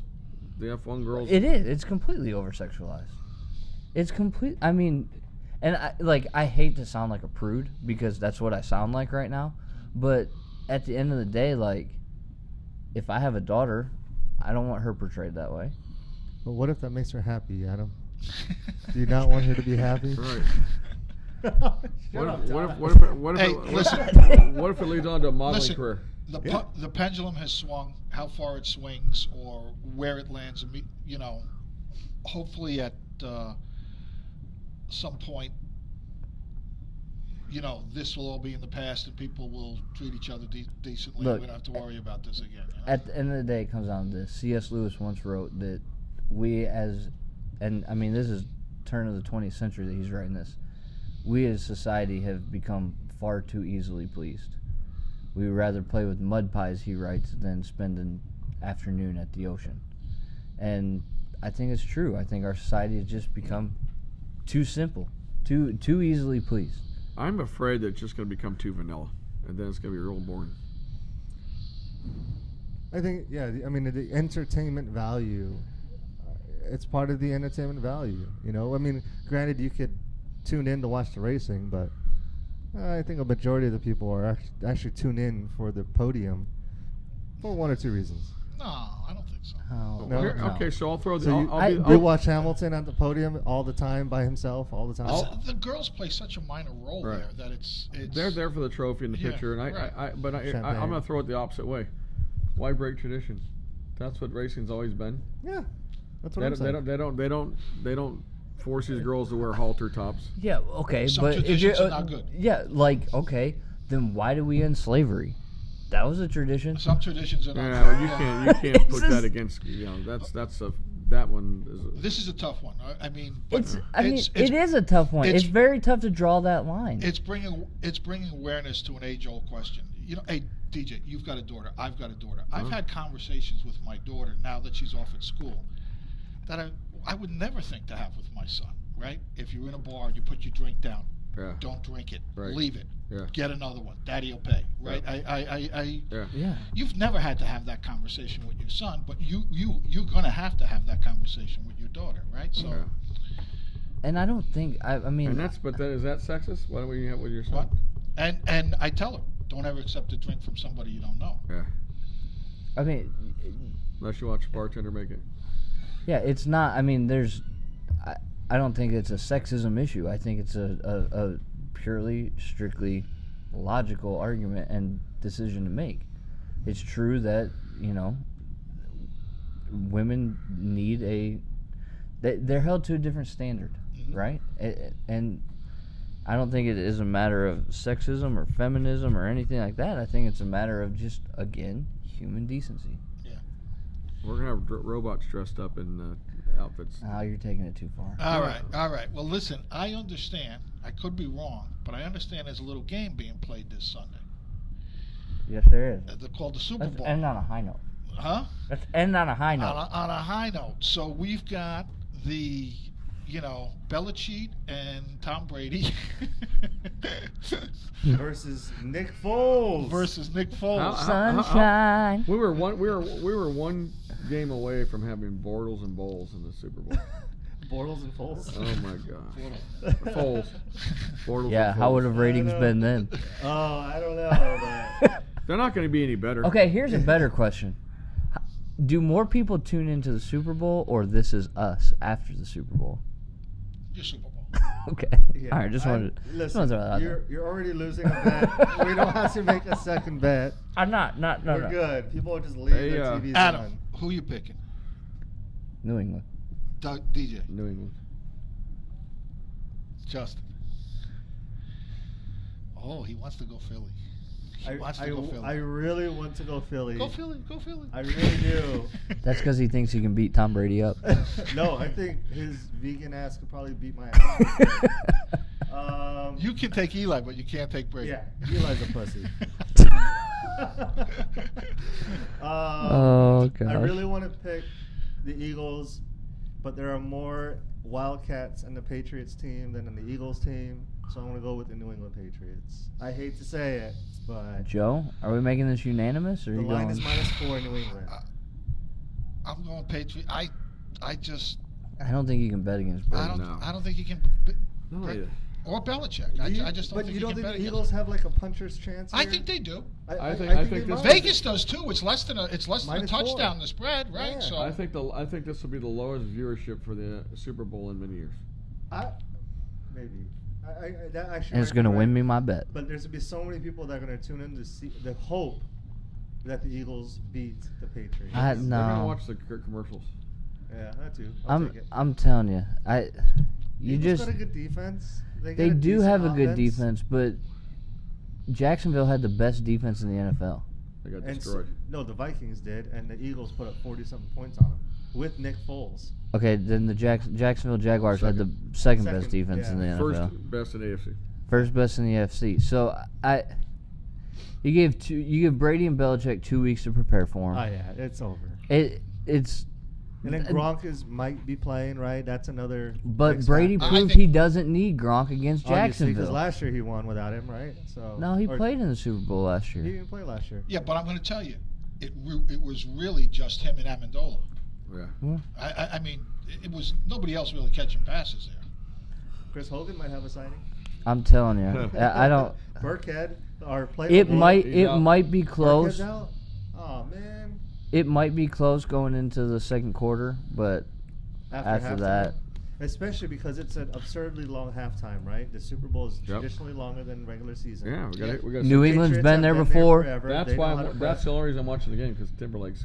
The F1 girls. It is. It's completely over-sexualized. It's complete. I mean, and I hate to sound like a prude because that's what I sound like right now. But at the end of the day, like, if I have a daughter, I don't want her portrayed that way. But what if that makes her happy, Adam? Do you not want her to be happy? Right. Shut up, What Hey, if listen. what if it leads on to a modeling Listen, career? the pendulum has swung. How far it swings or where it lands, hopefully at some point, this will all be in the past and people will treat each other decently. Look, we don't have to worry about this again. At the end of the day, it comes down to this. C.S. Lewis once wrote that this is turn of the 20th century that he's writing this. We as society have become far too easily pleased. We would rather play with mud pies, he writes, than spend an afternoon at the ocean. And I think it's true. I think our society has just become too simple, too easily pleased. I'm afraid that it's just going to become too vanilla, and then it's going to be real boring. I think, the entertainment value, it's part of the entertainment value. Granted, you could tune in to watch the racing, but I think a majority of the people are actually tune in for the podium for one or two reasons. No, I don't think so. Oh, No? Here- Okay, so I'll throw the. So you watch Hamilton at the podium all the time by himself, all the time. The girls play such a minor role Right. there that it's They're there for the trophy and the Yeah, picture, and right. I'm Champagne. going to throw it the opposite way. Why break tradition? That's what racing's always been. Yeah, that's what I'm saying. They don't force these girls to wear halter tops. Yeah, okay, Some but if traditions you're are not good. Yeah, like okay, then why do we end slavery? That was a tradition. Some traditions are not Yeah, well, good. you can't put This that is- against that one is. This is a tough one. I mean, but It is a tough one. it's- It's very tough to draw that line. It's bringing awareness to an age-old question. You know, hey DJ, you've got a daughter. I've got a daughter. I've had conversations with my daughter now that she's off at school that I would never think to have with my son. Right? If you're in a bar, you put your drink down. Yeah. Don't drink it. Right. Leave it. Yeah. Get another one. Daddy will pay. Right? Yeah. Yeah. You've never had to have that conversation with your son, but you're gonna have to have that conversation with your daughter, right? So. Yeah. And I don't think I mean And is that sexist? Why don't we have with your son? What? And I tell her, don't ever accept a drink from somebody you don't know. Yeah. I mean Unless you watch a bartender make it. yeah, it's not I mean there's I don't think it's a sexism issue. I think it's a purely strictly logical argument and decision to make. It's true that, you know, women need they're held to a different standard, right? And I don't think it is a matter of sexism or feminism or anything like that. I think it's a matter of just, again, human decency. We're gonna have robots dressed up in outfits. Oh, you're taking it too far. All right. Well, listen, I understand. I could be wrong, but I understand there's a little game being played this Sunday. Yes, there is. They're called the Super Let's Bowl. end on a high note. Huh? Let's end on a high note. On a high note. So we've got the, Belichick and Tom Brady Versus Nick Foles. versus Nick Foles. Sunshine. We were one game away from having Bortles and Bowles in the Super Bowl. Bortles and Foles. Oh my God. Foles. Bortles Yeah, and how Foles. would have ratings been then? Oh, I don't know. They're not going to be any better. Okay, here's a better question. Do more people tune into the Super Bowl or This Is Us after the Super Bowl? Your Super Bowl. Okay. Yeah, All right, just wanted to listen. throw that out there. You're already losing a bet. We don't have to make a second bet. I'm not. No, We're no. good. People will just leave their TVs Adam, on. who you picking? New England. DJ. New England. Justin. Oh, he wants to go Philly. He wants to go Philly. I really want to go Philly. Go Philly. Go Philly. I really do. That's because he thinks he can beat Tom Brady up. No, I think his vegan ass could probably beat my ass. You can take Eli, but you can't take Brady. Yeah, Eli's a pussy. Oh, gosh. I really want to pick the Eagles, but there are more Wildcats in the Patriots team than in the Eagles team, so I'm going to go with the New England Patriots. I hate to say it, but Joe, are we making this unanimous, or are the you line going? is -4 in New England. I'm going Patriots. I don't think you can bet against Brady. No. I don't think you can. No, Or Belichick. I just don't but think you don't can think bet the against Eagles them. have like a puncher's chance here? I think they do. I think they this- might. Vegas does too. It's less than a -4. touchdown the spread, right? Yeah. So I think this will be the lowest viewership for the Super Bowl in many years. Maybe. That actually And it's might going to be win right. me my bet. But there's going to be so many people that are going to tune in to see the hope that the Eagles beat the Patriots. I- They're gonna No. watch the commercials. Yeah, that too. I'll take it. I'm telling you, you Eagles just got a good defense. they got a do decent have a good offense. defense, but Jacksonville had the best defense in the NFL. They got And destroyed. no, the Vikings did, and the Eagles put up 40-something points on them with Nick Foles. Okay, then the Jacksonville Jaguars had the second best Second, defense in the yeah. NFL. First best in AFC. First best in the AFC. So you give Brady and Belichick 2 weeks to prepare for him. Oh yeah, it's over. It's And then Gronk might be playing, right? That's another. but X Brady factor. proved think- he doesn't need Gronk against Obviously, Jacksonville. because last year he won without him, right? So No, he or- played in the Super Bowl last He year. didn't play last year. yeah, but I'm going to tell you, it was really just him and Amendola. Yeah. I mean, it was nobody else really catching passes there. Chris Hogan might have a signing. I'm telling you, I don't. Burkhead, our player. It might be close. Burkhead's out? Oh man. It might be close going into the second quarter, but after that. Especially because it's an absurdly long halftime, right? The Super Bowl is traditionally longer than regular season. Yeah, we got. New England's been there before. That's why. That's the only reason I'm watching the game, because Timberlake's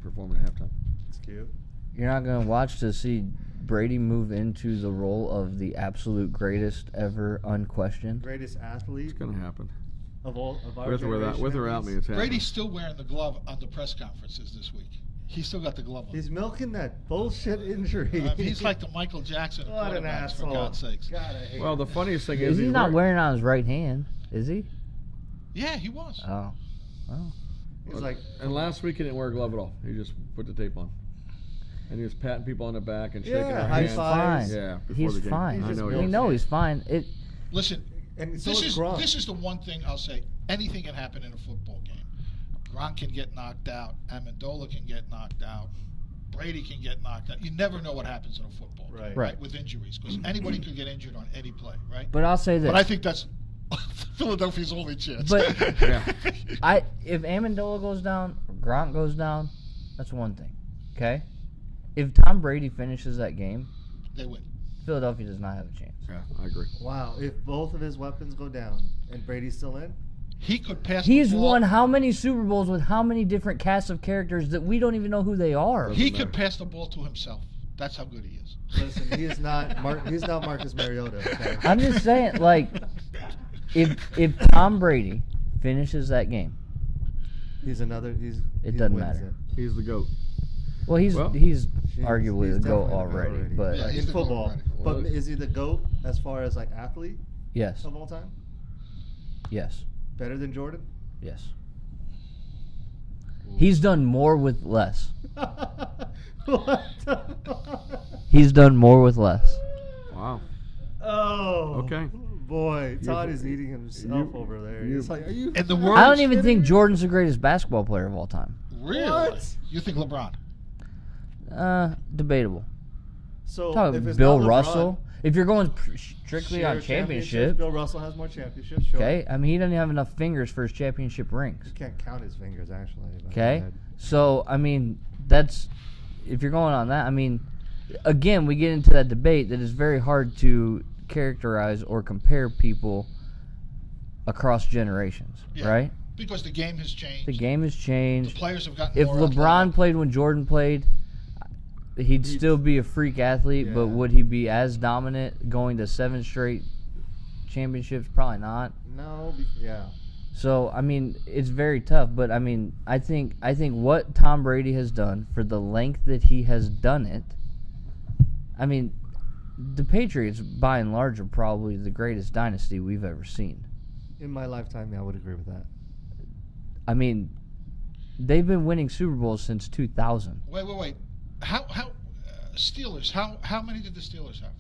performing at halftime. It's cute. You're not gonna watch to see Brady move into the role of the absolute greatest ever, unquestioned. Greatest athlete. It's gonna happen. Of our with or without me, it's happening. Brady's still wearing the glove on the press conferences this week. He's still got the glove on. He's milking that bullshit injury. He's like the Michael Jackson of What an quarterbacks, asshole. for God's sakes. God, I hate Well, the funniest thing is He's not wearing it on his right hand, is he? Yeah, he was. Oh. He's like, and last week he didn't wear a glove at all. He just put the tape on. And he was patting people on the back and shaking their high hands. fives. Yeah, before He's the game. fine. I know We know he's fine. Listen, and so this is is Gronk. this is the one thing I'll say. Anything can happen in a football game. Gronk can get knocked out. Amendola can get knocked out. Brady can get knocked out. You never know what happens in a football game, Right. with injuries, because anybody could get injured on any play, right? But I'll say this. But I think that's Philadelphia's only chance. But Yeah. if Amendola goes down, or Gronk goes down, that's one thing. Okay? If Tom Brady finishes that game, they win. Philadelphia does not have a chance. Yeah, I agree. wow, if both of his weapons go down and Brady's still in, He could pass. He's the ball. won how many Super Bowls with how many different casts of characters that we don't even know who they are? He could pass the ball to himself. That's how good he is. listen, he is not. He's not Marcus Mariota. Okay? I'm just saying, like, if Tom Brady finishes that game, He's another. He doesn't wins matter. it. He's the GOAT. well, he's arguably he's the GOAT definitely the GOAT already, already. but Yeah, In he's the GOAT football, already. but Well, is he the GOAT as far as like athlete yes, of all time? yes, Better than Jordan? yes. He's done more with less. What? He's done more with less. Wow. Oh. Okay. Boy, Todd is eating himself over there. He's like, are you? And the words. I don't even think Jordan's the greatest basketball player of all time. Really? What? You think LeBron? Debatable. So Talking if it's Bill not LeBron, Russell. If you're going strictly share on championships, championship, Bill Russell has more championships. Sure. okay. I mean, he doesn't have enough fingers for his championship rings. You can't count his fingers actually. but Okay. go ahead. So I mean, that's if you're going on that. I mean, again, we get into that debate that is very hard to characterize or compare people across generations, Yeah. right? Because the game has changed. The game has The changed. players have gotten If more LeBron athletic. played when Jordan played, he'd still be a freak athlete, but Yeah. would he be as dominant going to 7 straight championships? Probably not. No. Yeah. So I mean, it's very tough. But I mean, I think what Tom Brady has done for the length that he has done it. I mean, the Patriots, by and large, are probably the greatest dynasty we've ever seen. In my lifetime, yeah, I would agree with that. I mean, they've been winning Super Bowls since 2000. Wait. How Steelers? How many did the Steelers have?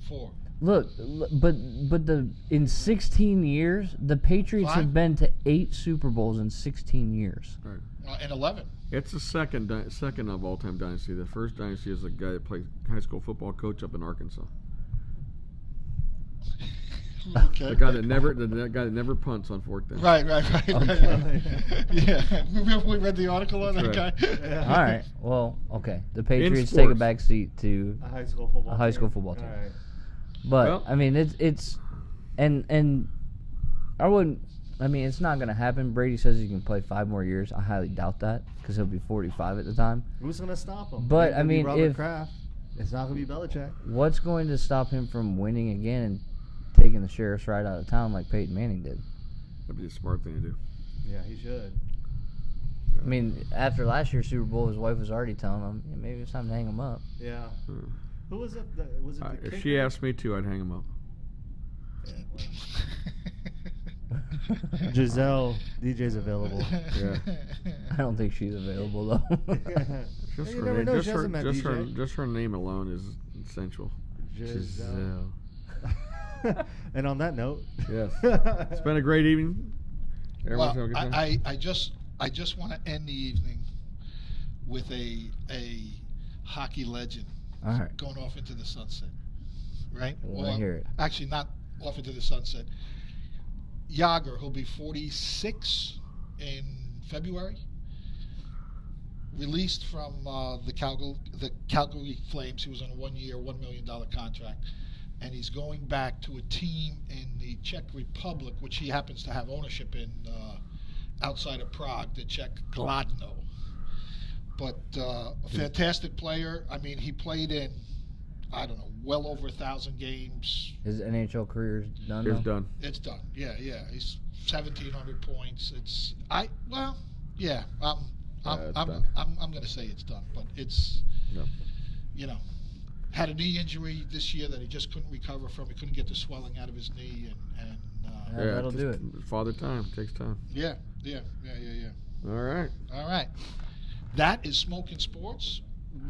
4. Look, but in 16 years, the Patriots 5? have been to 8 Super Bowls in 16 years. Right. And 11. It's the second of all-time dynasty. The first dynasty is a guy that played high school football coach up in Arkansas. Okay. The guy that never punts on fourth down. Right. Okay. Yeah. Remember we read the article on that That's guy? All right. Well, okay. The Patriots take a sports. back seat to A high school football. A high school team. football team. All right. But Well- I mean, it's and I wouldn't. I mean, it's not going to happen. Brady says he can play 5 more years. I highly doubt that because he'll be 45 at the time. Who's gonna stop him? But, It ain't I gonna be mean, Robert if- Kraft. It's not gonna be Belichick. What's going to stop him from winning again and taking the sheriff's right out of town like Peyton Manning did? That'd be a smart thing to do. Yeah, he should. I mean, after last year's Super Bowl, his wife was already telling him, yeah, maybe it's time to hang him up. Yeah. Hmm. Who was it? Was it the If kicker? she asked me to, I'd hang him up. Giselle, DJ's available. Yeah. I don't think she's available, though. Just You her never name, know, just she her, hasn't met just her, DJ. just her name alone is essential. Giselle. And on that note, Yes. It's been a great evening. Everyone's having a Well, good time? I just want to end the evening with a hockey legend All right. going off into the sunset. right? Well, I hear it. Actually, not off into the sunset. Yager, who'll be 46 in February, released from the Calgary Flames. He was on a 1-year, $1 million contract, and he's going back to a team in the Czech Republic, which he happens to have ownership in outside of Prague, the Czech Kladno. But a fantastic player. I mean, he played in, I don't know, well over 1,000 games. His NHL career is done. It's done. It's done. Yeah. He's 1,700 points. I'm going to say it's done, but it's, had a knee injury this year that he just couldn't recover from. He couldn't get the swelling out of his knee, and that'll do it. Father time takes time. Yeah. All right. That is Smoking Sports.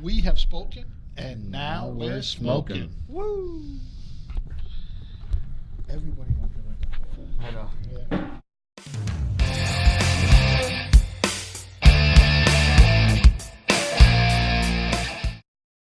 We have spoken, and now we're smoking. Woo! Everybody wants to. I know.